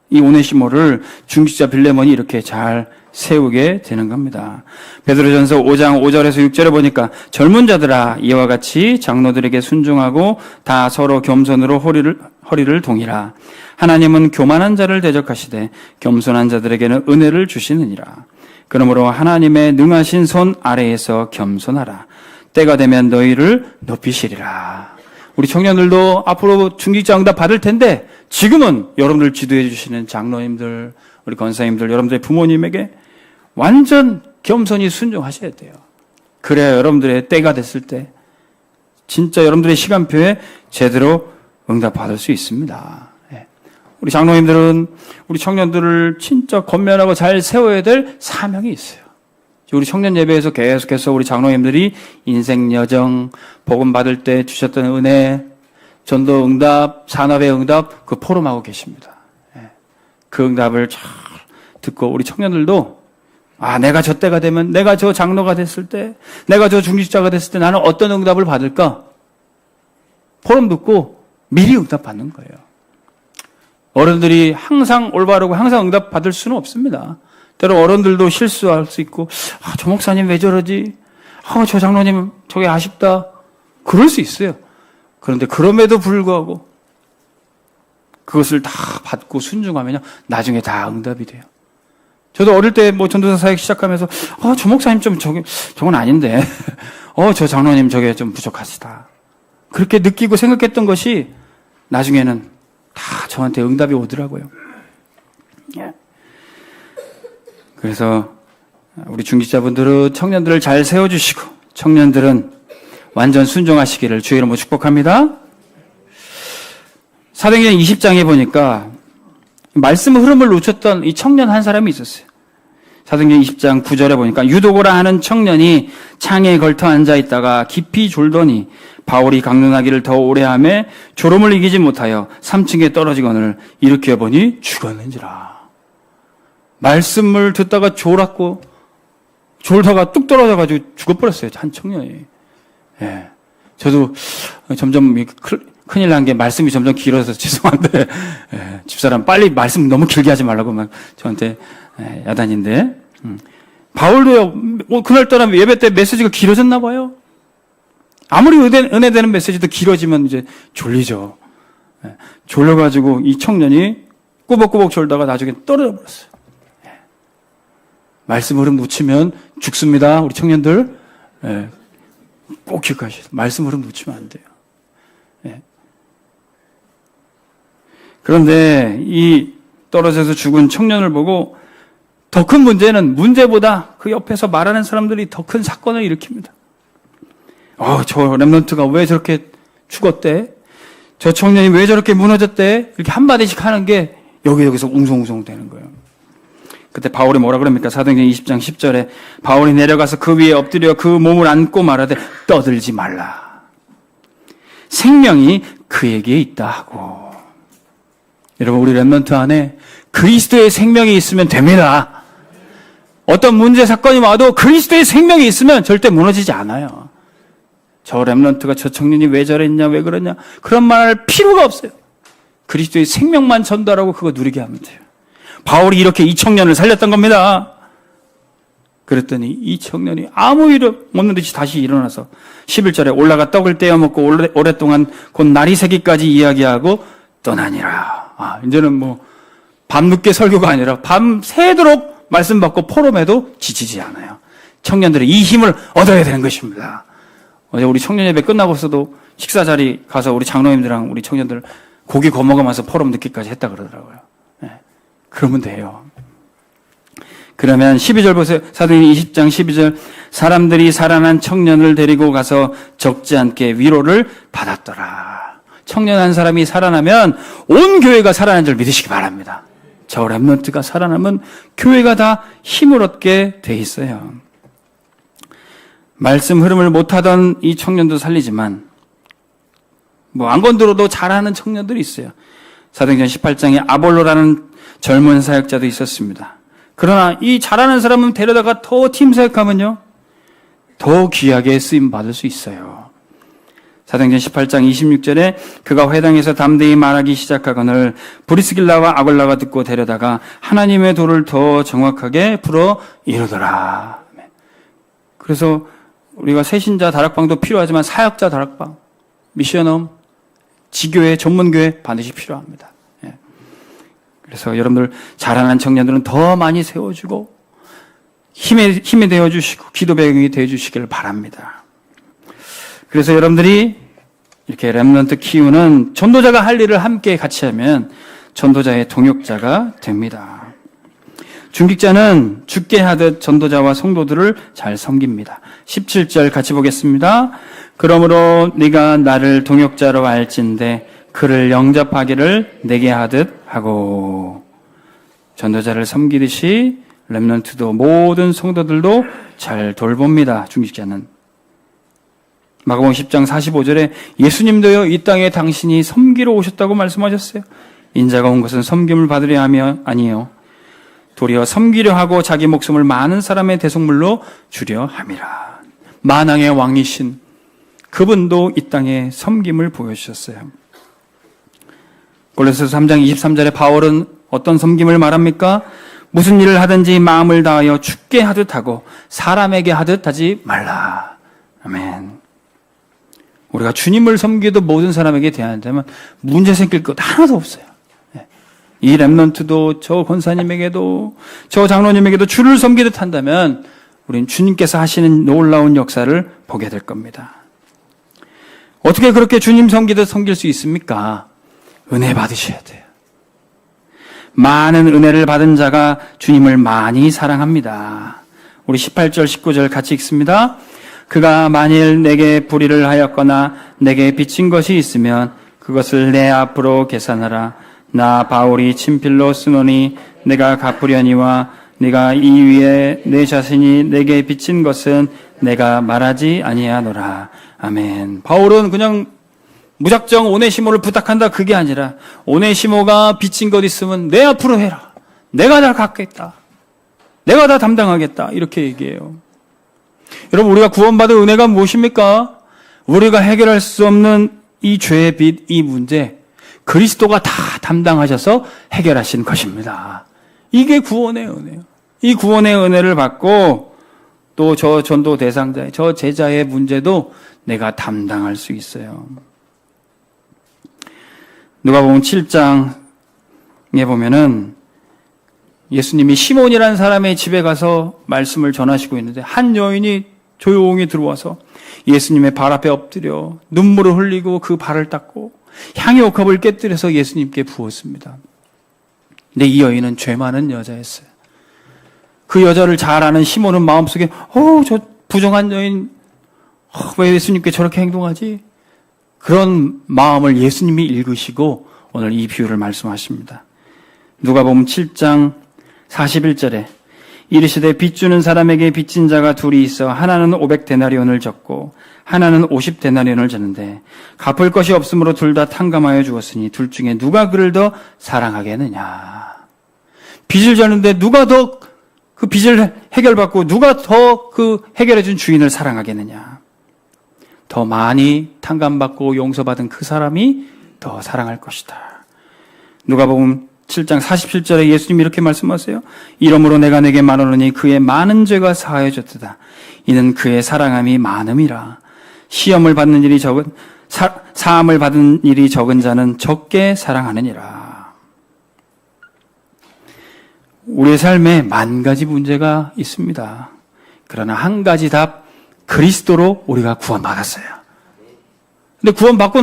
A: 이 오네시모를 중직자 빌레몬이 이렇게 잘 세우게 되는 겁니다. 베드로전서 5장 5절에서 6절에 보니까 젊은 자들아 이와 같이 장로들에게 순종하고 다 서로 겸손으로 허리를 동이라. 하나님은 교만한 자를 대적하시되 겸손한 자들에게는 은혜를 주시느니라. 그러므로 하나님의 능하신 손 아래에서 겸손하라. 때가 되면 너희를 높이시리라. 우리 청년들도 앞으로 중직자 응답 받을 텐데 지금은 여러분들 지도해 주시는 장로님들, 우리 권사님들, 여러분들의 부모님에게 완전 겸손히 순종하셔야 돼요. 그래야 여러분들의 때가 됐을 때 진짜 여러분들의 시간표에 제대로 응답받을 수 있습니다. 우리 장로님들은 우리 청년들을 진짜 건면하고 잘 세워야 될 사명이 있어요. 우리 청년 예배에서 계속해서 우리 장로님들이 인생 여정, 복음 받을 때 주셨던 은혜, 전도 응답, 산업의 응답 그 포럼하고 계십니다. 그 응답을 잘 듣고 우리 청년들도 내가 저 때가 되면, 내가 저 장로가 됐을 때, 내가 저 중직자가 됐을 때 나는 어떤 응답을 받을까? 포럼 듣고 미리 응답 받는 거예요. 어른들이 항상 올바르고 항상 응답 받을 수는 없습니다. 때로 어른들도 실수할 수 있고, 저 목사님 왜 저러지? 저 장로님 저게 아쉽다. 그럴 수 있어요. 그런데 그럼에도 불구하고 그것을 다 받고 순종하면요, 나중에 다 응답이 돼요. 저도 어릴 때 전도사 사역 시작하면서, 저 목사님 저건 아닌데. 저 장로님 저게 좀 부족하시다. 그렇게 느끼고 생각했던 것이 나중에는 다 저한테 응답이 오더라고요. 그래서 우리 중직자분들은 청년들을 잘 세워주시고 청년들은 완전 순종하시기를 주의 이름으로 축복합니다. 사도행전 20장에 보니까 말씀 흐름을 놓쳤던 이 청년 한 사람이 있었어요. 사도행전 20장 9절에 보니까 유도고라 하는 청년이 창에 걸터 앉아있다가 깊이 졸더니 바울이 강론하기를 더 오래 하며 졸음을 이기지 못하여 3층에 떨어지거늘 일으켜 보니 죽었는지라. 말씀을 듣다가 졸다가 뚝 떨어져가지고 죽어버렸어요. 한 청년이. 저도 점점 큰일 난 게 말씀이 점점 길어서 죄송한데, 집사람 빨리 말씀 너무 길게 하지 말라고 막 저한테 야단인데, 바울도요, 그날따라 예배 때 메시지가 길어졌나 봐요. 아무리 은혜되는 메시지도 길어지면 이제 졸리죠. 졸려가지고 이 청년이 꾸벅꾸벅 졸다가 나중에 떨어져 버렸어요. 말씀 흐름 놓치면 죽습니다. 우리 청년들. 꼭 기억하셔야 돼요. 말씀 흐름 놓치면 안 돼요. 그런데 이 떨어져서 죽은 청년을 보고 더 큰 문제는 문제보다 그 옆에서 말하는 사람들이 더 큰 사건을 일으킵니다. 저 랩런트가 왜 저렇게 죽었대? 저 청년이 왜 저렇게 무너졌대? 이렇게 한마디씩 하는 게 여기저기서 웅성웅성 되는 거예요. 그때 바울이 뭐라 그럽니까? 사도행전 20장 10절에 바울이 내려가서 그 위에 엎드려 그 몸을 안고 말하되 떠들지 말라. 생명이 그에게 있다 하고. 여러분, 우리 랩런트 안에 그리스도의 생명이 있으면 됩니다. 어떤 문제 사건이 와도 그리스도의 생명이 있으면 절대 무너지지 않아요. 저 랩런트가 저 청년이 왜 저랬냐, 왜 그러냐, 그런 말 할 필요가 없어요. 그리스도의 생명만 전달하고 그거 누리게 하면 돼요. 바울이 이렇게 이 청년을 살렸던 겁니다. 그랬더니 이 청년이 아무 일 없는 듯이 다시 일어나서 11절에 올라가 떡을 떼어 먹고 오랫동안 곧 날이 새기까지 이야기하고 떠나니라. 이제는 밤늦게 설교가 아니라 밤 새도록 말씀 받고 포럼해도 지치지 않아요. 청년들이 이 힘을 얻어야 되는 것입니다. 어제 우리 청년 예배 끝나고서도 식사 자리 가서 우리 장로님들랑 우리 청년들 고기 구워 먹으면서 포럼 늦게까지 했다 그러더라고요. 그러면 돼요. 그러면 12절 보세요. 사도행전 20장 12절. 사람들이 살아난 청년을 데리고 가서 적지 않게 위로를 받았더라. 청년 한 사람이 살아나면 온 교회가 살아난 줄 믿으시기 바랍니다. 저 랩런트가 살아나면 교회가 다 힘을 얻게 돼 있어요. 말씀 흐름을 못하던 이 청년도 살리지만 안 건드려도 잘하는 청년들이 있어요. 사도행전 18장에 아볼로라는 젊은 사역자도 있었습니다. 그러나 이 잘하는 사람은 데려다가 더 팀 사역하면요, 더 귀하게 쓰임 받을 수 있어요. 사도행전 18장 26절에 그가 회당에서 담대히 말하기 시작하거늘 브리스길라와 아굴라가 듣고 데려다가 하나님의 도를 더 정확하게 풀어 이루더라. 그래서 우리가 새신자 다락방도 필요하지만 사역자 다락방, 미션홈, 지교회, 전문교회 반드시 필요합니다. 그래서 여러분들 자라난 청년들은 더 많이 세워주고 힘이 되어주시고 기도 배경이 되어주시기를 바랍니다. 그래서 여러분들이 이렇게 렘넌트 키우는 전도자가 할 일을 함께 같이 하면 전도자의 동역자가 됩니다. 중직자는 죽게 하듯 전도자와 성도들을 잘 섬깁니다. 17절 같이 보겠습니다. 그러므로 네가 나를 동역자로 알진대 그를 영접하기를 내게 하듯 하고. 전도자를 섬기듯이 렘넌트도 모든 성도들도 잘 돌봅니다. 중직자는. 마가복음 10장 45절에 예수님도요 이 땅에 당신이 섬기러 오셨다고 말씀하셨어요. 인자가 온 것은 섬김을 받으려 하며 아니요 도리어 섬기려 하고 자기 목숨을 많은 사람의 대속물로 주려 함이라. 만왕의 왕이신 그분도 이 땅에 섬김을 보여주셨어요. 골로새서 3장 23절에 바울은 어떤 섬김을 말합니까? 무슨 일을 하든지 마음을 다하여 죽게 하듯 하고 사람에게 하듯 하지 말라. 아멘. 우리가 주님을 섬기도 모든 사람에게 대한다면 문제 생길 것 하나도 없어요. 이 렘넌트도 저 권사님에게도 저 장로님에게도 주를 섬기듯 한다면 우리는 주님께서 하시는 놀라운 역사를 보게 될 겁니다. 어떻게 그렇게 주님 섬기듯 섬길 수 있습니까? 은혜 받으셔야 돼요. 많은 은혜를 받은 자가 주님을 많이 사랑합니다. 우리 18절 19절 같이 읽습니다. 그가 만일 내게 불의를 하였거나 내게 빚진 것이 있으면 그것을 내 앞으로 계산하라. 나 바울이 친필로 쓰노니 내가 갚으려니와 네가 이 위에 내 자신이 내게 빚진 것은 내가 말하지 아니하노라. 아멘. 바울은 그냥 무작정 오네시모를 부탁한다 그게 아니라 오네시모가 빚진 것 있으면 내 앞으로 해라. 내가 다 갚겠다. 내가 다 담당하겠다. 이렇게 얘기해요. 여러분 우리가 구원받은 은혜가 무엇입니까? 우리가 해결할 수 없는 이 죄의 빚, 이 문제 그리스도가 다 담당하셔서 해결하신 것입니다. 이게 구원의 은혜예요. 이 구원의 은혜를 받고 또 저 전도 대상자의 저 제자의 문제도 내가 담당할 수 있어요. 누가복음 7장에 보면은 예수님이 시몬이라는 사람의 집에 가서 말씀을 전하시고 있는데 한 여인이 조용히 들어와서 예수님의 발 앞에 엎드려 눈물을 흘리고 그 발을 닦고 향유옥합을 깨뜨려서 예수님께 부었습니다. 근데 이 여인은 죄 많은 여자였어요. 그 여자를 잘 아는 시몬은 마음속에 저 부정한 여인 왜 예수님께 저렇게 행동하지? 그런 마음을 예수님이 읽으시고 오늘 이 비유를 말씀하십니다. 누가복음 7장 41절에 이르시되 빚주는 사람에게 빚진 자가 둘이 있어 하나는 500데나리온을 졌고 하나는 50데나리온을 졌는데 갚을 것이 없으므로 둘 다 탕감하여 주었으니 둘 중에 누가 그를 더 사랑하겠느냐. 빚을 졌는데 누가 더 그 빚을 해결받고 누가 더 그 해결해준 주인을 사랑하겠느냐. 더 많이 탕감받고 용서받은 그 사람이 더 사랑할 것이다. 누가복음 7장 47절에 예수님이 이렇게 말씀하세요. 이러므로 내가 내게 말하노니 그의 많은 죄가 사하여졌도다. 이는 그의 사랑함이 많음이라. 시험을 받는 일이 적은 사함을 받은 일이 적은 자는 적게 사랑하느니라. 우리의 삶에 만 가지 문제가 있습니다. 그러나 한 가지 답, 그리스도로 우리가 구원받았어요. 근데 구원받고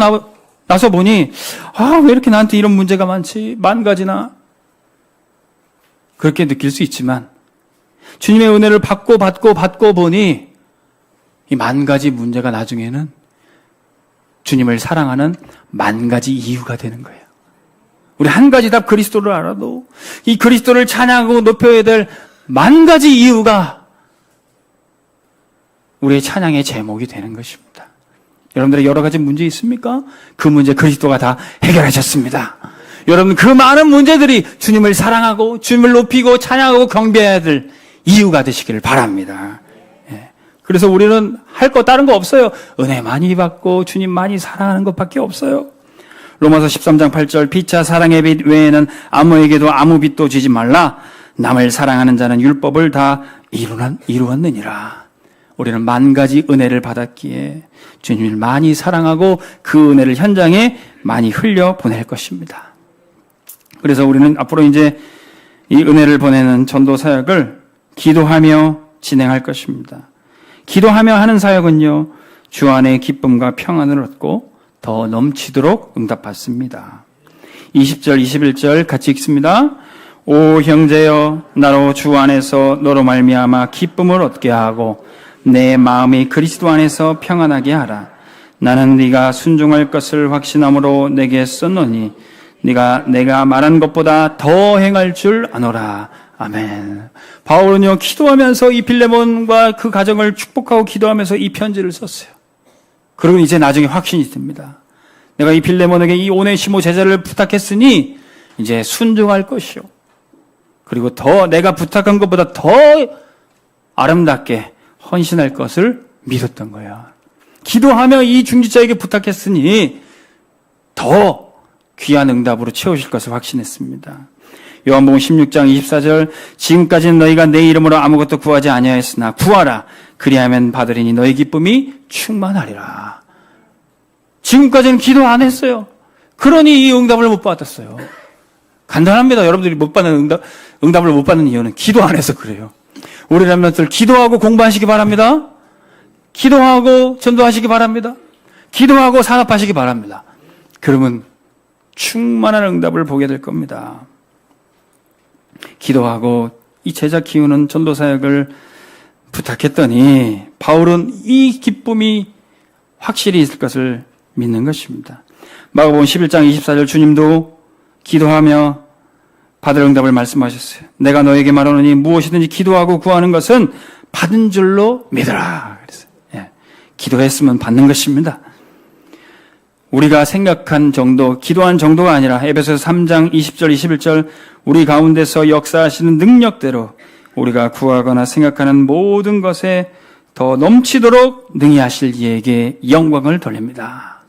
A: 나서 보니 왜 이렇게 나한테 이런 문제가 많지? 만 가지나. 그렇게 느낄 수 있지만 주님의 은혜를 받고 보니 이 만 가지 문제가 나중에는 주님을 사랑하는 만 가지 이유가 되는 거예요. 우리 한 가지 답 그리스도를 알아도 이 그리스도를 찬양하고 높여야 될 만 가지 이유가 우리의 찬양의 제목이 되는 것입니다. 여러분들의 여러 가지 문제 있습니까? 그 문제 그리스도가 다 해결하셨습니다. 여러분 그 많은 문제들이 주님을 사랑하고 주님을 높이고 찬양하고 경배해야 될 이유가 되시기를 바랍니다. 그래서 우리는 할 거 다른 거 없어요. 은혜 많이 받고 주님 많이 사랑하는 것밖에 없어요. 로마서 13장 8절 피차 사랑의 빛 외에는 아무에게도 아무 빛도 지지 말라. 남을 사랑하는 자는 율법을 다 이루었느니라. 우리는 만 가지 은혜를 받았기에 주님을 많이 사랑하고 그 은혜를 현장에 많이 흘려 보낼 것입니다. 그래서 우리는 앞으로 이제 이 은혜를 보내는 전도 사역을 기도하며 진행할 것입니다. 기도하며 하는 사역은요, 주 안에 기쁨과 평안을 얻고 더 넘치도록 응답받습니다. 20절, 21절 같이 읽습니다. 오 형제여, 나로 주 안에서 너로 말미암아 기쁨을 얻게 하고 내 마음이 그리스도 안에서 평안하게 하라. 나는 네가 순종할 것을 확신함으로 내게 썼노니 네가 내가 말한 것보다 더 행할 줄 아노라. 아멘. 바울은요, 기도하면서 이 빌레몬과 그 가정을 축복하고 기도하면서 이 편지를 썼어요. 그리고 이제 나중에 확신이 듭니다. 내가 이 빌레몬에게 이 오네시모 제자를 부탁했으니 이제 순종할 것이요. 그리고 더 내가 부탁한 것보다 더 아름답게 헌신할 것을 믿었던 거예요. 기도하며 이 중지자에게 부탁했으니 더 귀한 응답으로 채우실 것을 확신했습니다. 요한복음 16장 24절 지금까지는 너희가 내 이름으로 아무것도 구하지 아니하였으나 구하라. 그리하면 받으리니 너희 기쁨이 충만하리라. 지금까지는 기도 안 했어요. 그러니 이 응답을 못 받았어요. 간단합니다. 여러분들이 못 받는 응답을 못 받는 이유는 기도 안 해서 그래요. 우리 렘넌트들 기도하고 공부하시기 바랍니다. 기도하고 전도하시기 바랍니다. 기도하고 산업하시기 바랍니다. 그러면 충만한 응답을 보게 될 겁니다. 기도하고 이 제자 키우는 전도 사역을 부탁했더니 바울은 이 기쁨이 확실히 있을 것을 믿는 것입니다. 마가복음 11장 24절 주님도 기도하며 받을 응답을 말씀하셨어요. 내가 너에게 말하노니 무엇이든지 기도하고 구하는 것은 받은 줄로 믿으라. 그랬어요. 예, 기도했으면 받는 것입니다. 우리가 생각한 정도, 기도한 정도가 아니라 에베소서 3장 20절 21절 우리 가운데서 역사하시는 능력대로 우리가 구하거나 생각하는 모든 것에 더 넘치도록 능히 하실 이에게 영광을 돌립니다.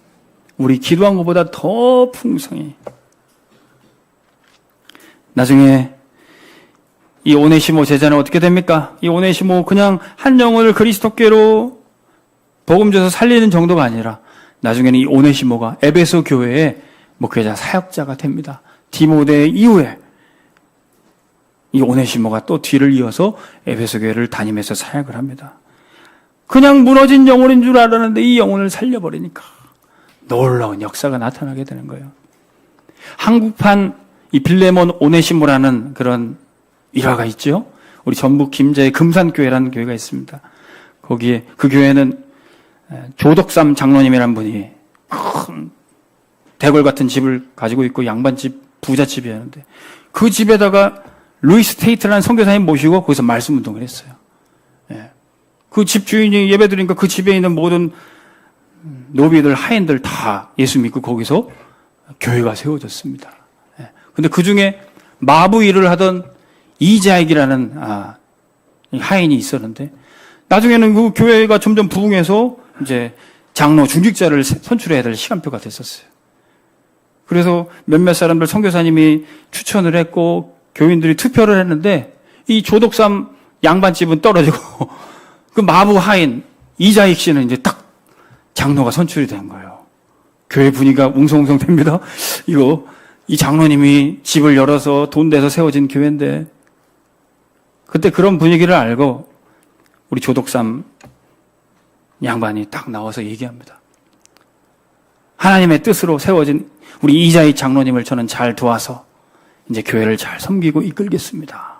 A: 우리 기도한 것보다 더 풍성히. 나중에 이 오네시모 제자는 어떻게 됩니까? 이 오네시모 그냥 한 영혼을 그리스도께로 복음 줘서 살리는 정도가 아니라 나중에는 이 오네시모가 에베소 교회의 목회자 사역자가 됩니다. 디모데 이후에 이 오네시모가 또 뒤를 이어서 에베소 교회를 다니면서 사역을 합니다. 그냥 무너진 영혼인 줄 알았는데 이 영혼을 살려버리니까 놀라운 역사가 나타나게 되는 거예요. 한국판 이 빌레몬 오네시모라는 그런 일화가 있죠. 우리 전북 김제의 금산교회라는 교회가 있습니다. 거기에 그 교회는 조덕삼 장로님이란 분이 큰 대궐 같은 집을 가지고 있고 양반집 부잣집이었는데 그 집에다가 루이스 테이트라는 선교사님 모시고 거기서 말씀 운동을 했어요. 그 집 주인이 예배 드리니까 그 집에 있는 모든 노비들, 하인들 다 예수 믿고 거기서 교회가 세워졌습니다. 근데 그 중에 마부 일을 하던 이자익이라는 하인이 있었는데 나중에는 그 교회가 점점 부흥해서 이제 장로, 중직자를 선출해야 될 시간표가 됐었어요. 그래서 몇몇 사람들 선교사님이 추천을 했고 교인들이 투표를 했는데 이 조덕삼 양반집은 떨어지고 그 마부 하인 이자익 씨는 이제 딱 장로가 선출이 된 거예요. 교회 분위기가 웅성웅성 됩니다. 이 장로님이 집을 열어서 돈 내서 세워진 교회인데 그때 그런 분위기를 알고 우리 조덕삼 양반이 딱 나와서 얘기합니다. 하나님의 뜻으로 세워진 우리 이자익 장로님을 저는 잘 도와서 이제 교회를 잘 섬기고 이끌겠습니다.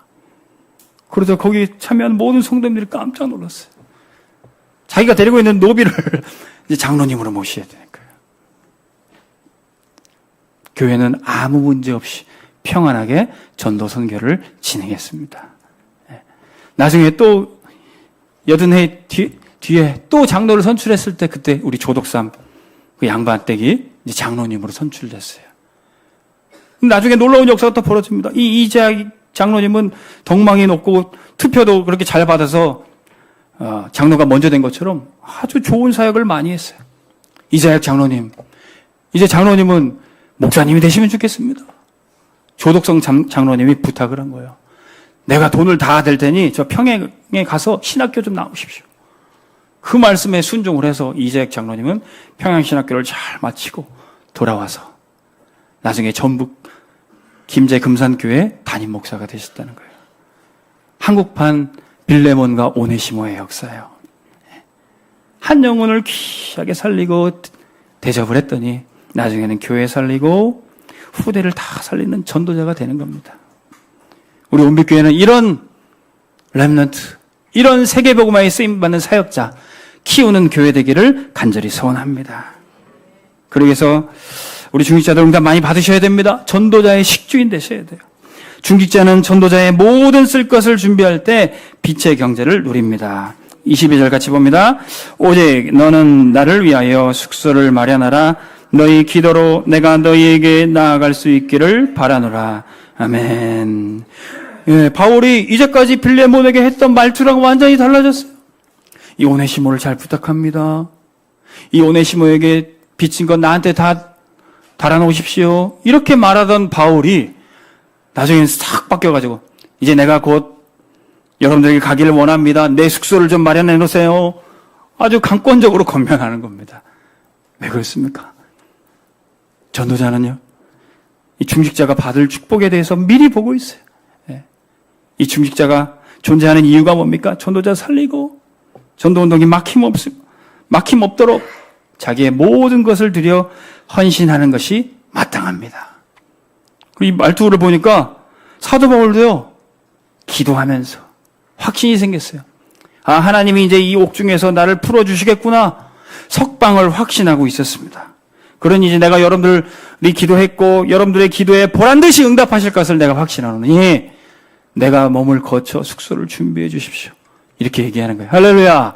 A: 그러자 거기 참여한 모든 성도님들이 깜짝 놀랐어요. 자기가 데리고 있는 노비를 이제 장로님으로 모셔야 되는 거예요. 교회는 아무 문제 없이 평안하게 전도 선교를 진행했습니다. 나중에 또 80해 뒤에 또 장로를 선출했을 때 그때 우리 조덕삼 그 양반 댁이 이제 장로님으로 선출됐어요. 나중에 놀라운 역사가 또 벌어집니다. 이 이자익 장로님은 덕망이 높고 투표도 그렇게 잘 받아서 장로가 먼저 된 것처럼 아주 좋은 사역을 많이 했어요. 이자약 장로님, 이제 장로님은 목사님이 되시면 좋겠습니다. 조덕성 장로님이 부탁을 한 거예요. 내가 돈을 다 댈 테니 저 평양에 가서 신학교 좀 나오십시오. 그 말씀에 순종을 해서 이자약 장로님은 평양신학교를 잘 마치고 돌아와서 나중에 전북 김제 금산교회 담임 목사가 되셨다는 거예요. 한국판 빌레몬과 오네시모의 역사예요. 한 영혼을 귀하게 살리고 대접을 했더니 나중에는 교회 살리고 후대를 다 살리는 전도자가 되는 겁니다. 우리 온빛교회는 이런 렘넌트, 이런 세계복음화에 쓰임받는 사역자 키우는 교회 되기를 간절히 소원합니다. 그러기 위해서 우리 중직자들 응답 많이 받으셔야 됩니다. 전도자의 식주인 되셔야 돼요. 중직자는 전도자의 모든 쓸 것을 준비할 때 빛의 경제를 누립니다. 22절 같이 봅니다. 오직 너는 나를 위하여 숙소를 마련하라. 너희 기도로 내가 너희에게 나아갈 수 있기를 바라노라. 아멘. 예, 바울이 이제까지 빌레몬에게 했던 말투랑 완전히 달라졌어요. 이 오네시모를 잘 부탁합니다. 이 오네시모에게 빚진 건 나한테 다 달아놓으십시오. 이렇게 말하던 바울이 나중에는 싹 바뀌어가지고 이제 내가 곧 여러분들에게 가기를 원합니다. 내 숙소를 좀 마련해 놓으세요. 아주 강권적으로 건면하는 겁니다. 왜 그렇습니까? 전도자는요, 이 중직자가 받을 축복에 대해서 미리 보고 있어요. 이 중직자가 존재하는 이유가 뭡니까? 전도자 살리고 전도운동이 막힘 없도록 자기의 모든 것을 들여 헌신하는 것이 마땅합니다. 이 말투를 보니까 사도 바울도요, 기도하면서 확신이 생겼어요. 아, 하나님이 이제 이 옥중에서 나를 풀어주시겠구나. 석방을 확신하고 있었습니다. 그러니 이제 내가 여러분들이 기도했고 여러분들의 기도에 보란듯이 응답하실 것을 내가 확신하노니 내가 몸을 거쳐 숙소를 준비해 주십시오. 이렇게 얘기하는 거예요. 할렐루야.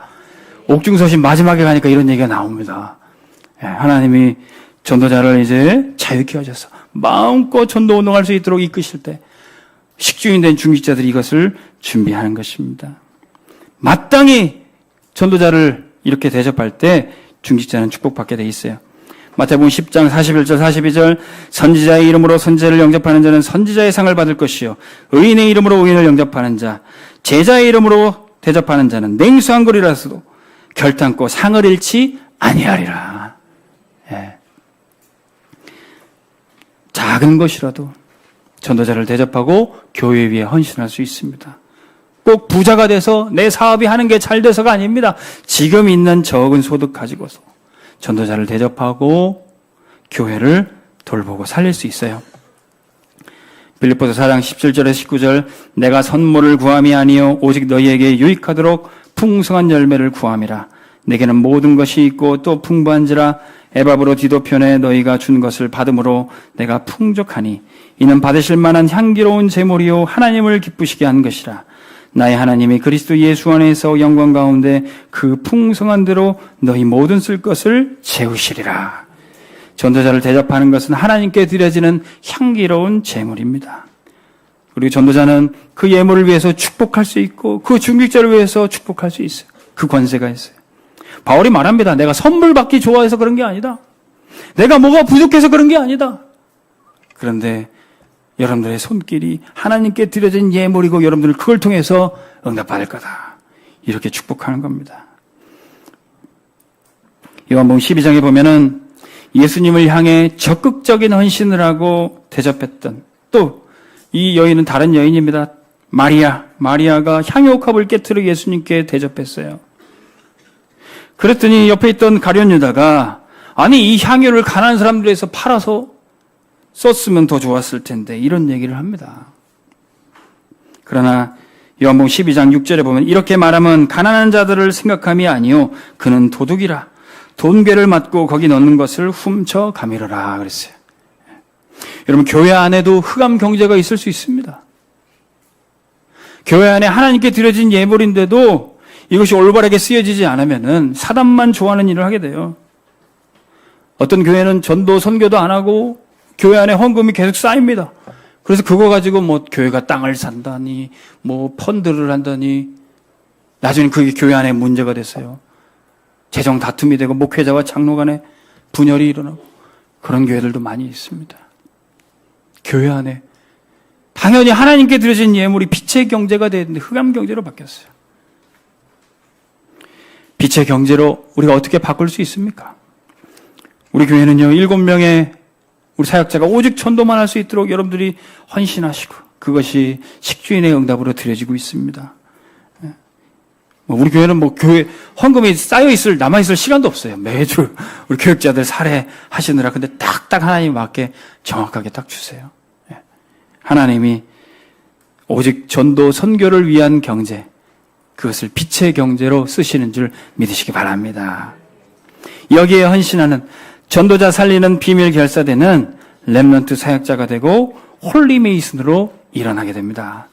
A: 옥중서신 마지막에 가니까 이런 얘기가 나옵니다. 하나님이 전도자를 이제 자유케 하셔서 마음껏 전도 운동할 수 있도록 이끄실 때 식주인 된 중직자들이 이것을 준비하는 것입니다. 마땅히 전도자를 이렇게 대접할 때 중직자는 축복받게 돼 있어요. 마태복음 10장 41절 42절 선지자의 이름으로 선지자를 영접하는 자는 선지자의 상을 받을 것이요 의인의 이름으로 의인을 영접하는 자 제자의 이름으로 대접하는 자는 냉수한 거리라서도 결탄코 상을 잃지 아니하리라. 예. 작은 것이라도 전도자를 대접하고 교회 위에 헌신할 수 있습니다. 꼭 부자가 돼서 내 사업이 하는 게 잘 돼서가 아닙니다. 지금 있는 적은 소득 가지고서 전도자를 대접하고 교회를 돌보고 살릴 수 있어요. 빌립보서 4장 17절에서 19절 내가 선물을 구함이 아니요 오직 너희에게 유익하도록 풍성한 열매를 구함이라. 내게는 모든 것이 있고 또 풍부한지라 에바브로 디도편에 너희가 준 것을 받음으로 내가 풍족하니 이는 받으실 만한 향기로운 제물이요 하나님을 기쁘시게 한 것이라. 나의 하나님이 그리스도 예수 안에서 영광 가운데 그 풍성한 대로 너희 모든 쓸 것을 채우시리라. 전도자를 대접하는 것은 하나님께 드려지는 향기로운 제물입니다. 그리고 전도자는 그 예물을 위해서 축복할 수 있고 그 중직자를 위해서 축복할 수 있어요. 그 권세가 있어요. 바울이 말합니다. 내가 선물 받기 좋아해서 그런 게 아니다. 내가 뭐가 부족해서 그런 게 아니다. 그런데 여러분들의 손길이 하나님께 드려진 예물이고 여러분들은 그걸 통해서 응답받을 거다. 이렇게 축복하는 겁니다. 요한복음 12장에 보면은 예수님을 향해 적극적인 헌신을 하고 대접했던 또 이 여인은 다른 여인입니다. 마리아가 향유옥합을 깨트려 예수님께 대접했어요. 그랬더니 옆에 있던 가룟 유다가 아니 이 향유를 가난한 사람들에서 팔아서 썼으면 더 좋았을 텐데 이런 얘기를 합니다. 그러나 요한복음 12장 6절에 보면 이렇게 말하면 가난한 자들을 생각함이 아니요 그는 도둑이라 돈괴를 맞고 거기 넣는 것을 훔쳐 가미르라 그랬어요. 여러분 교회 안에도 흑암 경제가 있을 수 있습니다. 교회 안에 하나님께 드려진 예물인데도 이것이 올바르게 쓰여지지 않으면은 사단만 좋아하는 일을 하게 돼요. 어떤 교회는 전도 선교도 안 하고 교회 안에 헌금이 계속 쌓입니다. 그래서 그거 가지고 뭐 교회가 땅을 산다니 뭐 펀드를 한다니 나중에 그게 교회 안에 문제가 됐어요. 재정 다툼이 되고 목회자와 장로 간에 분열이 일어나고 그런 교회들도 많이 있습니다. 교회 안에 당연히 하나님께 드려진 예물이 빛의 경제가 되었는데 흑암 경제로 바뀌었어요. 빛의 경제로 우리가 어떻게 바꿀 수 있습니까? 우리 교회는요, 7명의 우리 사역자가 오직 전도만 할 수 있도록 여러분들이 헌신하시고 그것이 식주인의 응답으로 드려지고 있습니다. 우리 교회는 교회 헌금이 남아있을 시간도 없어요. 매주 우리 교육자들 살해하시느라. 근데 딱딱 하나님 맞게 정확하게 딱 주세요. 하나님이 오직 전도 선교를 위한 경제, 그것을 빛의 경제로 쓰시는 줄 믿으시기 바랍니다. 여기에 헌신하는 전도자 살리는 비밀 결사대는 렘넌트 사역자가 되고 홀리메이슨으로 일어나게 됩니다.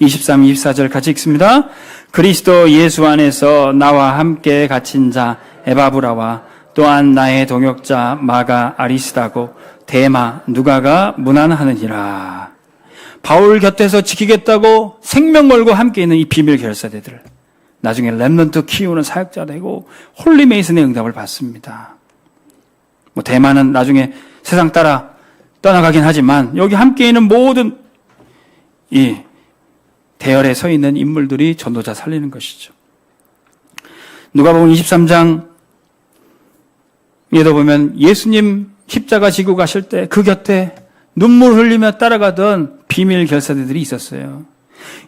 A: 23, 24절 같이 읽습니다. 그리스도 예수 안에서 나와 함께 갇힌 자 에바브라와 또한 나의 동역자 마가 아리스다고 데마 누가가 문안하느니라. 바울 곁에서 지키겠다고 생명 걸고 함께 있는 이 비밀 결사대들, 나중에 렘넌트 키우는 사역자 되고 홀리메이슨의 응답을 받습니다. 데마는 나중에 세상 따라 떠나가긴 하지만 여기 함께 있는 모든 이 대열에 서 있는 인물들이 전도자 살리는 것이죠. 누가복음 23장에도 보면 예수님 십자가 지고 가실 때 그 곁에 눈물 흘리며 따라가던 비밀 결사대들이 있었어요.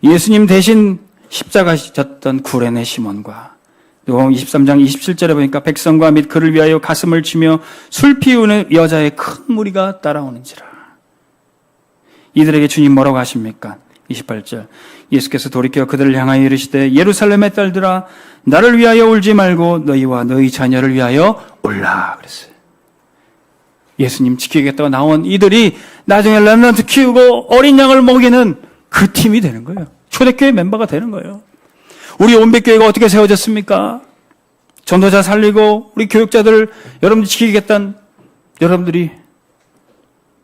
A: 예수님 대신 십자가 졌던 구레네 시몬과 누가복음 23장 27절에 보니까 백성과 및 그를 위하여 가슴을 치며 술 피우는 여자의 큰 무리가 따라오는지라. 이들에게 주님 뭐라고 하십니까? 28절 예수께서 돌이켜 그들을 향하여 이르시되 예루살렘의 딸들아 나를 위하여 울지 말고 너희와 너희 자녀를 위하여 울라 그랬어요. 예수님 지키겠다고 나온 이들이 나중에 렘넌트 키우고 어린 양을 먹이는 그 팀이 되는 거예요. 초대교회 멤버가 되는 거예요. 우리 온백교회가 어떻게 세워졌습니까? 전도자 살리고 우리 교육자들 여러분들 지키겠다는 여러분들이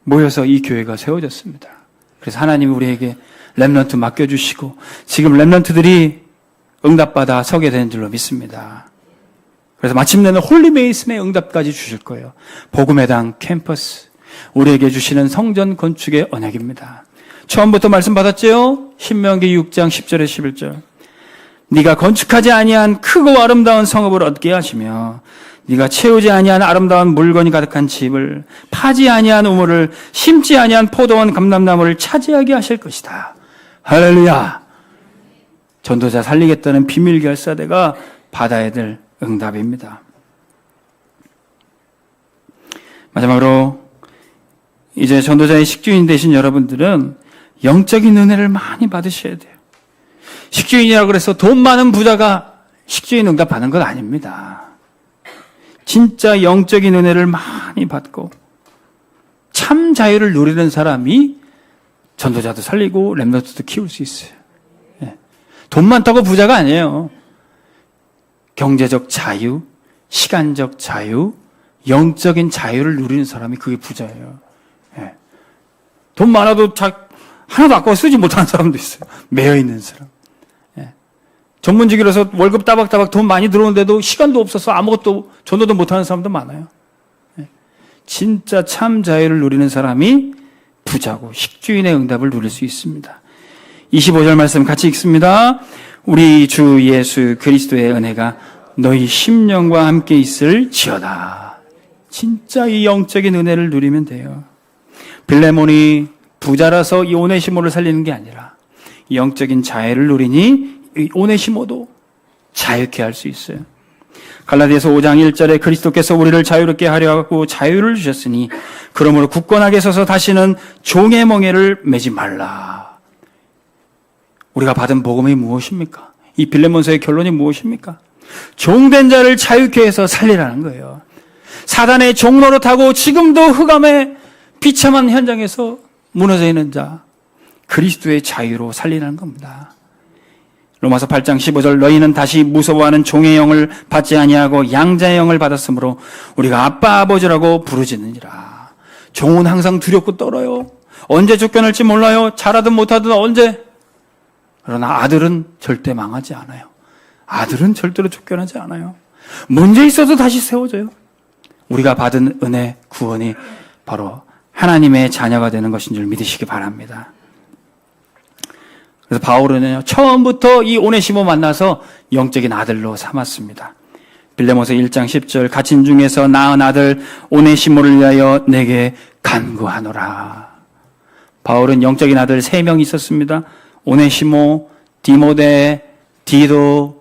A: 모여서 이 교회가 세워졌습니다. 그래서 하나님이 우리에게 렘넌트 맡겨주시고 지금 렘넌트들이 응답받아 서게 되는 줄로 믿습니다. 그래서 마침내는 홀리메이슨의 응답까지 주실 거예요. 복음의 당 캠퍼스, 우리에게 주시는 성전 건축의 언약입니다. 처음부터 말씀 받았죠? 신명기 6장 10절에 11절. 네가 건축하지 아니한 크고 아름다운 성읍을 얻게 하시며 네가 채우지 아니한 아름다운 물건이 가득한 집을 파지 아니한 우물을 심지 아니한 포도원 감람나무를 차지하게 하실 것이다. 할렐루야. 전도자 살리겠다는 비밀 결사대가 받아야 될 응답입니다. 마지막으로 이제 전도자의 식주인 되신 여러분들은 영적인 은혜를 많이 받으셔야 돼요. 식주인이라고 그래서 돈 많은 부자가 식주인 응답받는 건 아닙니다. 진짜 영적인 은혜를 많이 받고 참 자유를 누리는 사람이 전도자도 살리고 렘넌트도 키울 수 있어요. 돈 많다고 부자가 아니에요. 경제적 자유, 시간적 자유, 영적인 자유를 누리는 사람이 그게 부자예요. 돈 많아도 하나도 아까워 쓰지 못하는 사람도 있어요. 매여 있는 사람. 전문직이라서 월급 따박따박 돈 많이 들어오는데도 시간도 없어서 아무것도 전도도 못하는 사람도 많아요. 진짜 참 자유를 누리는 사람이 부자고 식주인의 응답을 누릴 수 있습니다. 25절 말씀 같이 읽습니다. 우리 주 예수 그리스도의 은혜가 너희 심령과 함께 있을지어다. 진짜 이 영적인 은혜를 누리면 돼요. 빌레몬이 부자라서 이 오네시모를 살리는 게 아니라 영적인 자유를 누리니 이 오네시모도 자유케 할 수 있어요. 갈라디아서 5장 1절에 그리스도께서 우리를 자유롭게 하려 하고 자유를 주셨으니 그러므로 굳건하게 서서 다시는 종의 멍에를 매지 말라. 우리가 받은 복음이 무엇입니까? 이 빌레몬서의 결론이 무엇입니까? 종된 자를 자유케 해서 살리라는 거예요. 사단의 종노릇하고 지금도 흑암의 비참한 현장에서 무너져 있는 자, 그리스도의 자유로 살리라는 겁니다. 로마서 8장 15절 너희는 다시 무서워하는 종의 영을 받지 아니하고 양자의 영을 받았으므로 우리가 아빠 아버지라고 부르짖느니라. 종은 항상 두렵고 떨어요. 언제 쫓겨날지 몰라요. 잘하든 못하든 언제. 그러나 아들은 절대 망하지 않아요. 아들은 절대로 쫓겨나지 않아요. 문제 있어도 다시 세워져요. 우리가 받은 은혜, 구원이 바로 하나님의 자녀가 되는 것인 줄 믿으시기 바랍니다. 그래서 바울은요, 처음부터 이 오네시모 만나서 영적인 아들로 삼았습니다. 빌레몬서 1장 10절, 갇힌 중에서 낳은 아들 오네시모를 위하여 내게 간구하노라. 바울은 영적인 아들 3명 있었습니다. 오네시모, 디모데, 디도.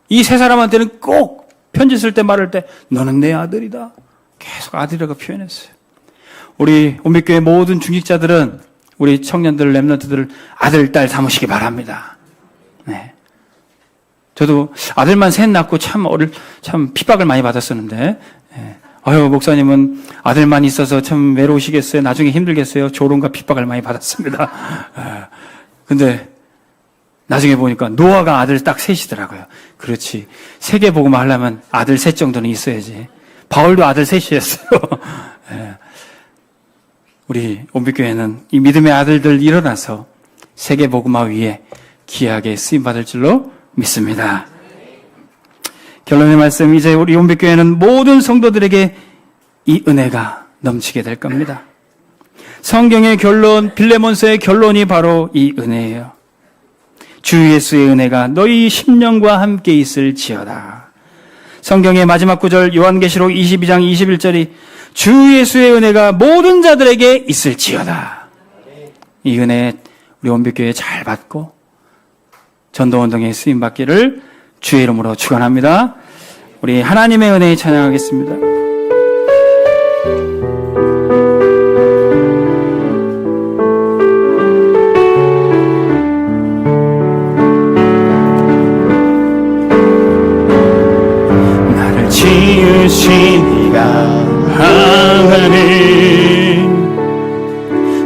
A: 이 세 사람한테는 꼭 편지 쓸 때 말할 때 너는 내 아들이다. 계속 아들이라고 표현했어요. 우리 온빛교회 모든 중직자들은 우리 청년들, 렘넌트들을 아들, 딸 삼으시기 바랍니다. 네. 저도 아들만 셋 낳고 참 핍박을 많이 받았었는데, 네. 아유, 목사님은 아들만 있어서 참 외로우시겠어요? 나중에 힘들겠어요? 조롱과 핍박을 많이 받았습니다. 근데 나중에 보니까 노아가 아들 딱 셋이더라고요. 그렇지. 세계복음 하려면 아들 셋 정도는 있어야지. 바울도 아들 셋이었어요. 네. 우리 온빛교회는 이 믿음의 아들들 일어나서 세계복음화 위에 귀하게 쓰임받을 줄로 믿습니다. 결론의 말씀, 이제 우리 온빛교회는 모든 성도들에게 이 은혜가 넘치게 될 겁니다. 성경의 결론, 빌레몬서의 결론이 바로 이 은혜예요. 주 예수의 은혜가 너희 심령과 함께 있을지어다. 성경의 마지막 구절 요한계시록 22장 21절이 주 예수의 은혜가 모든 자들에게 있을지어다. 이 은혜 우리 온빛교회 잘 받고 전도운동에 쓰임받기를 주의 이름으로 축원합니다. 우리 하나님의 은혜에 찬양하겠습니다. 나를 지으신 이가 하나님,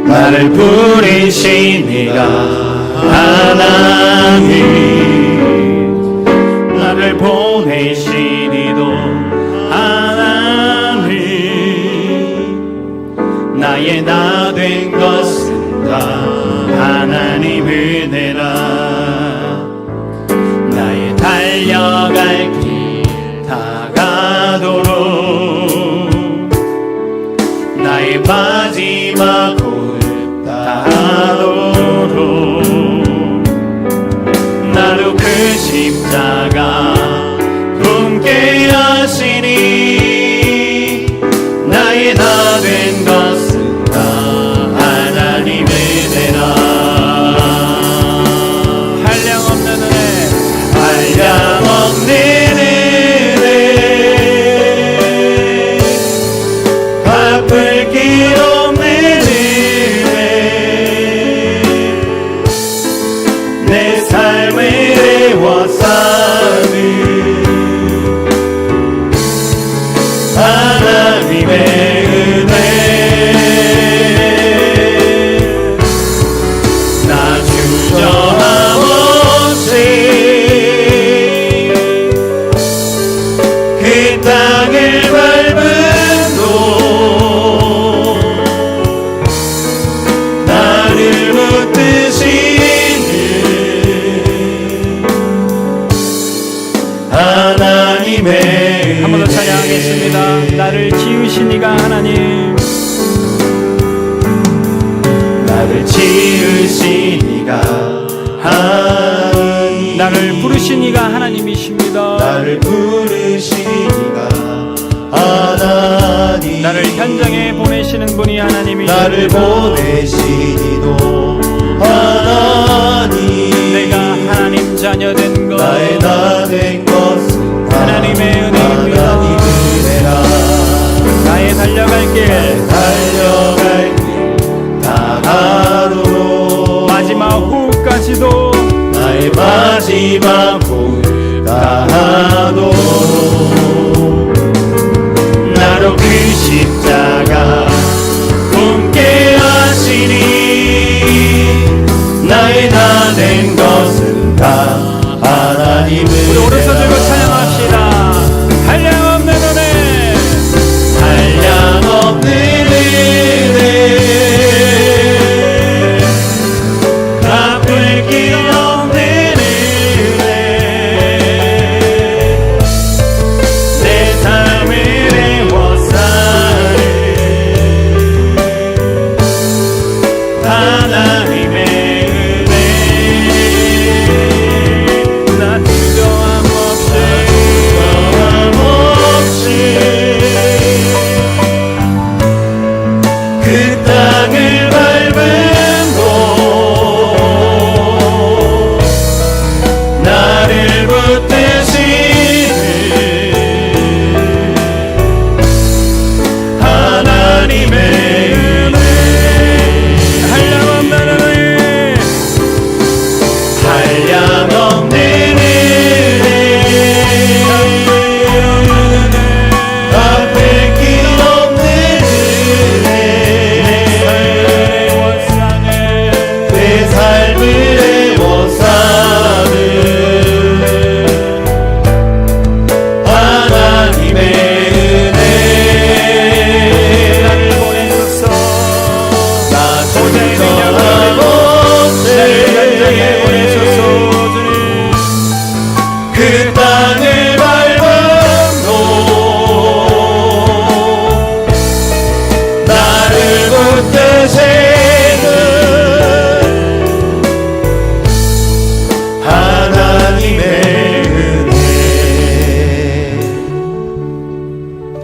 A: 나를 부르신 이가 하나님, 나를 보내신 이도 하나님, 나의 나 된 것은 다 하나님 은혜라. 나의 달려갈 길 다가도록 나의 마지막 골 다하도록 나로 그 십자가 품게 하시니 나의 나 된 것은 다 하나님의 은혜라. 한량없는 은혜, 한량없는 은혜, 갚을 길 없는 은혜, 내 삶을 애워싸는 하나님의 은혜. 나 주저함 없이 그 땅을 밟은 도 나를 붙드시는 하나님의 한 번 더 찬양하겠습니다. 나를 지으신 이가 하나님, 나를 지으신 이가 하나님, 나를 부르신 이가 하나님이십니다. 나를 부르신 이가 하나님, 나를 현장에 보내시는 분이 하나님이십니다. 나를 보내시니도 하나님, 내가 하나님 자녀 된 것, 나의 나 된 것은 하나님의 은혜입니다. 하나님 은혜라. 나의 달려갈 길, 달려갈 길 다하도록 마지막 호흡까지도 나의 마지막 호흡 다하도록 나로 그 십자가 품게 하시니 나의 나 된 것은 다 하나님의 은혜라. 우리 오른손 들고 찬양합시다. 한량없는 은혜, 한량없는 은혜, 갚을 길 없는 은혜,
B: 붙들고